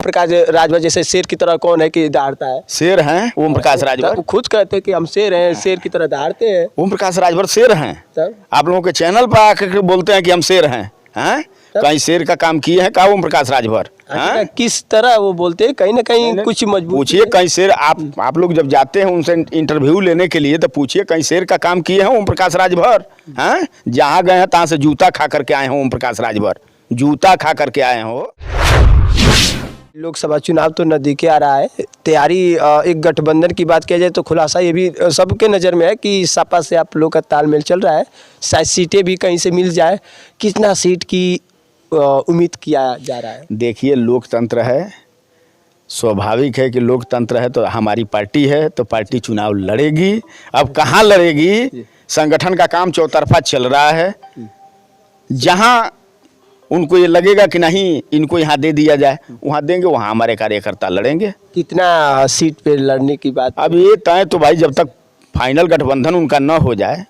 प्रकाश राजभर जैसे शेर की तरह कौन है कि दहाड़ता है? शेर हैं ओम प्रकाश राजभर। खुद कहते हैं कि हम शेर हैं, शेर की तरह दहाड़ते हैं। ओम प्रकाश राजभर शेर हैं। तब आप लोगों के चैनल पर आकर बोलते हैं कि हम शेर हैं। हैं कहीं शेर का काम किए हैं का ओम प्रकाश राजभर? किस तरह वो बोलते हैं? कहीं ना कहीं कुछ मजबूत पूछिए कहीं शेर। आप लोग जब जाते हैं उनसे इंटरव्यू लेने के लिए तो पूछिए कहीं शेर का काम किए हैं ओम प्रकाश राजभर? हैं जहाँ गए हैं तहाँ से जूता खा करके आए हैं ओम प्रकाश राजभर, जूता खा करके आए हो। लोकसभा चुनाव तो नज़दीक आ रहा है, तैयारी एक गठबंधन की बात किया जाए तो खुलासा ये भी सबके नज़र में है कि सपा से आप लोग का तालमेल चल रहा है, शायद सीटें भी कहीं से मिल जाए। कितना सीट की उम्मीद किया जा रहा है? देखिए लोकतंत्र है, स्वाभाविक है कि लोकतंत्र है तो हमारी पार्टी है तो पार्टी चुनाव लड़ेगी। अब कहाँ लड़ेगी? संगठन का काम चौतरफा चल रहा है। जहाँ उनको ये लगेगा कि नहीं इनको यहाँ दे दिया जाए वहाँ देंगे, वहाँ हमारे कार्यकर्ता लड़ेंगे। कितना सीट पे लड़ने की बात? अब ये तय तो भाई जब तक फाइनल गठबंधन उनका न हो जाए,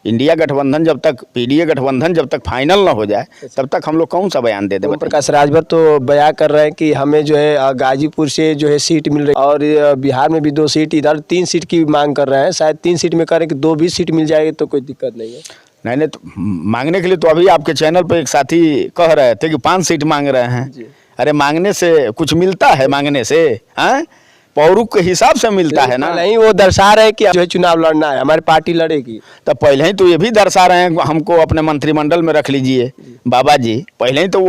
इंडिया गठबंधन जब तक, पीडीए गठबंधन जब तक फाइनल न हो जाए तब तक हम लोग कौन सा बयान दे दें? ओम प्रकाश राजभर तो बयान कर रहे हैं कि हमें जो है गाजीपुर से जो है सीट मिल रही है और बिहार में भी 2 सीट, इधर 3 सीट की मांग कर रहे हैं। शायद 3 सीट में करें कि 2 भी सीट मिल जाएगी तो कोई दिक्कत नहीं है। नहीं तो मांगने के लिए तो अभी आपके चैनल पर एक साथी कह रहे थे कि 5 सीट मांग रहे हैं। अरे मांगने से कुछ मिलता है? मांगने से हैं पौरुक के हिसाब से मिलता है ना। नहीं, वो दर्शा रहे हैं कि जो है चुनाव लड़ना है, हमारी पार्टी लड़ेगी। तब पहले ही तो ये भी दर्शा रहे हैं हमको अपने मंत्रिमंडल में रख लीजिए बाबा जी। पहले ही तो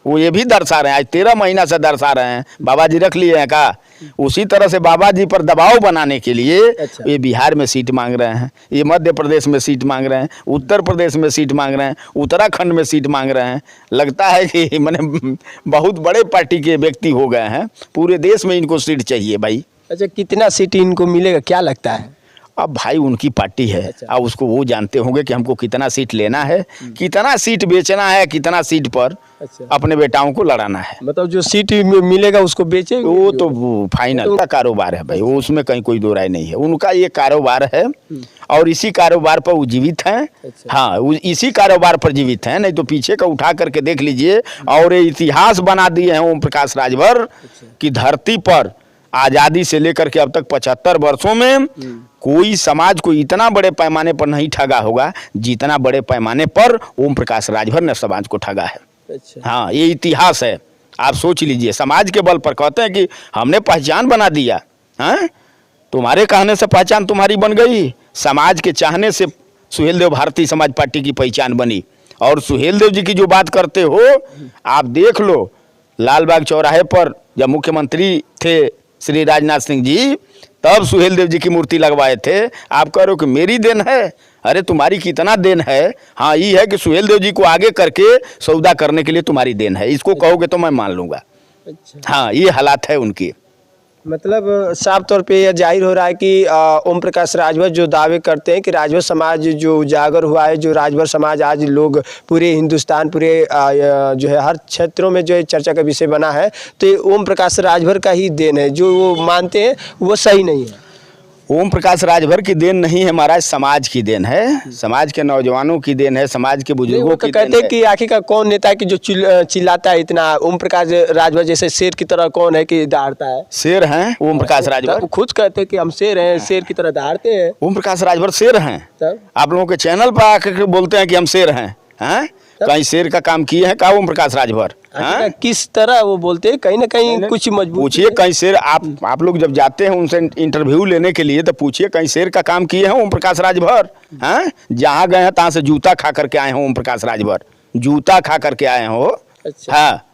वो ये भी दर्शा रहे हैं, आज 13 महीना से दर्शा रहे हैं बाबा जी रख लिए हैं का। उसी तरह से बाबा जी पर दबाव बनाने के लिए ये बिहार में सीट मांग रहे हैं, ये मध्य प्रदेश में सीट मांग रहे हैं, उत्तर प्रदेश में सीट मांग रहे हैं, उत्तराखंड में सीट मांग रहे हैं। लगता है कि मैंने बहुत बड़े पार्टी के व्यक्ति हो गए हैं, पूरे देश में इनको सीट चाहिए भाई। अच्छा, कितना सीट इनको मिलेगा क्या लगता है? अब भाई उनकी पार्टी है। अब उसको वो जानते होंगे कि हमको कितना सीट लेना है, कितना सीट बेचना है, कितना सीट पर अपने बेटाओं को लड़ाना है। मतलब जो सीट मिलेगा उसको बेचेंगे, वो तो फाइनल का कारोबार है भाई, वो उसमें कहीं कोई दो राय नहीं है। उनका ये कारोबार है और इसी कारोबार पर वो जीवित हैं। हाँ, इसी कारोबार पर जीवित हैं, नहीं तो पीछे का उठा करके देख लीजिए। और ये इतिहास बना दिए हैं ओम प्रकाश राजभर की धरती पर आज़ादी से लेकर के अब तक 75 वर्षों में कोई समाज को इतना बड़े पैमाने पर नहीं ठगा होगा जितना बड़े पैमाने पर ओम प्रकाश राजभर ने समाज को ठगा है। हाँ, ये इतिहास है। आप सोच लीजिए, समाज के बल पर कहते हैं कि हमने पहचान बना दिया। हाँ, तुम्हारे कहने से पहचान तुम्हारी बन गई, समाज के चाहने से सुहेल देव भारतीय समाज पार्टी की पहचान बनी। और सुहेल देव जी की जो बात करते हो, आप देख लो लाल बाग चौराहे पर जब मुख्यमंत्री थे श्री राजनाथ सिंह जी, तब सुहेल देव जी की मूर्ति लगवाए थे। आप कह रहे हो कि मेरी देन है, अरे तुम्हारी कितना देन है? हाँ, ये है कि सुहेल देव जी को आगे करके सौदा करने के लिए तुम्हारी देन है, इसको कहोगे तो मैं मान लूंगा। हाँ, ये हालात है उनकी। मतलब साफ तौर पे यह जाहिर हो रहा है कि ओम प्रकाश राजभर जो दावे करते हैं कि राजभर समाज जो उजागर हुआ है, जो राजभर समाज आज लोग पूरे हिंदुस्तान, पूरे जो है हर क्षेत्रों में जो है चर्चा का विषय बना है, तो ये ओम प्रकाश राजभर का ही देन है। जो वो मानते हैं वो सही नहीं है। ओम प्रकाश राजभर की देन नहीं है महाराज, समाज की देन है, समाज के नौजवानों की देन है, समाज के बुजुर्गों की देन है। कहते हैं कि आखिर का कौन नेता है कि जो चिल्लाता है इतना? ओम प्रकाश राजभर जैसे शेर की तरह कौन है कि दहाड़ता है? शेर हैं ओम प्रकाश राजभर। खुद कहते हैं कि हम शेर हैं, शेर की तरह दहाड़ते हैं। ओम प्रकाश राजभर शेर हैं। आप लोगों के चैनल पर आकर बोलते हैं कि हम शेर हैं। हैं कहीं शेर का काम किए हैं का ओम प्रकाश राजभर? किस तरह वो बोलते हैं? कहीं ना कहीं कुछ मजबूत पूछिए कहीं शेर। आप लोग जब जाते हैं उनसे इंटरव्यू लेने के लिए तो पूछिए कहीं शेर का काम किए हैं ओम प्रकाश राजभर? हैं जहाँ गए हैं तहाँ से जूता खा करके आए हैं ओम प्रकाश राजभर, जूता खा करके आए हो। हाँ,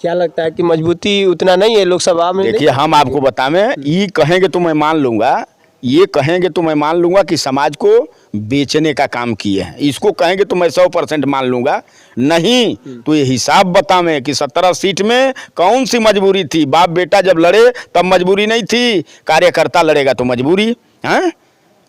क्या लगता है कि मजबूती उतना नहीं है लोकसभा में? देखिए हम आपको बतावें, ये कहेंगे तो मैं मान लूंगा, ये कहेंगे तो मैं मान लूंगा कि समाज को बेचने का काम किए हैं, इसको कहेंगे तो मैं 100% मान लूंगा। नहीं तो ये हिसाब बतावें कि 17 सीट में कौन सी मजबूरी थी? बाप बेटा जब लड़े तब मजबूरी नहीं थी, कार्यकर्ता लड़ेगा तो मजबूरी है।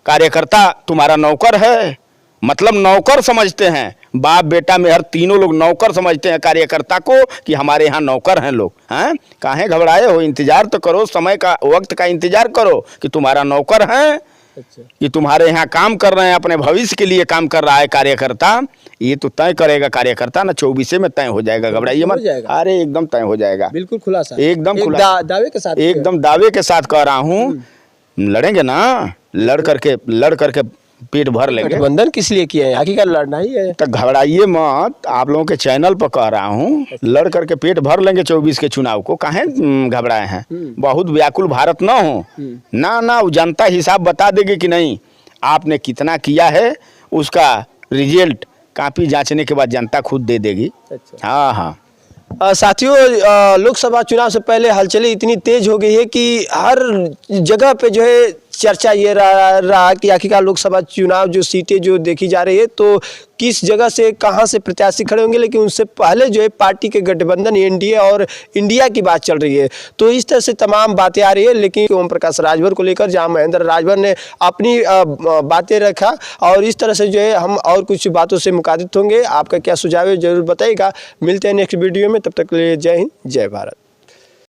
कार्यकर्ता तुम्हारा नौकर है, मतलब नौकर समझते हैं, बाप बेटा में हर तीनों लोग नौकर समझते हैं कार्यकर्ता को कि हमारे यहाँ नौकर हैं लोग। हैं काहे घबराए हो? इंतजार तो करो, समय का, वक्त का इंतजार करो कि तुम्हारा नौकर हैं। अच्छा। कि तुम्हारे यहाँ काम कर रहे हैं, अपने भविष्य के लिए काम कर रहा है कार्यकर्ता, ये तो तय करेगा कार्यकर्ता ना, 24 में तय हो जाएगा, घबराइए हो मत। जाएगा। अरे एकदम तय हो जाएगा, बिल्कुल खुलासा, एकदम एक खुला, दावे के साथ, एकदम दावे के साथ कह रहा हूँ। लड़ेंगे ना, लड़ करके पेट भर लेंगे। गठबंधन किस लिए किए हैं, हकीकत लड़ना ही है। तो घबराइए मत, आप लोगों के चैनल पर कह रहा हूँ, लड़ करके पेट भर लेंगे 24 के चुनाव को, काहे घबराए हैं। बहुत व्याकुल भारत ना हो ना, ना वो जनता हिसाब बता देगी कि नहीं आपने कितना किया है, उसका रिजल्ट कापी जांचने के बाद जनता खुद दे देगी। अच्छा। हाँ हाँ साथियों, लोकसभा चुनाव से पहले हलचलें इतनी तेज हो गई है कि हर जगह पे जो है चर्चा ये रहा कि आखिरकार लोकसभा चुनाव जो सीटें जो देखी जा रही है तो किस जगह से कहां से प्रत्याशी खड़े होंगे, लेकिन उससे पहले जो है पार्टी के गठबंधन एनडीए और इंडिया की बात चल रही है। तो इस तरह से तमाम बातें आ रही है, लेकिन ओम प्रकाश राजभर को लेकर जहां महेंद्र राजभर ने अपनी बातें रखा, और इस तरह से जो है हम और कुछ बातों से मुखातिब होंगे। आपका क्या सुझाव है जरूर बताइएगा। मिलते हैं नेक्स्ट वीडियो में, तब तक के लिए जय हिंद, जय भारत।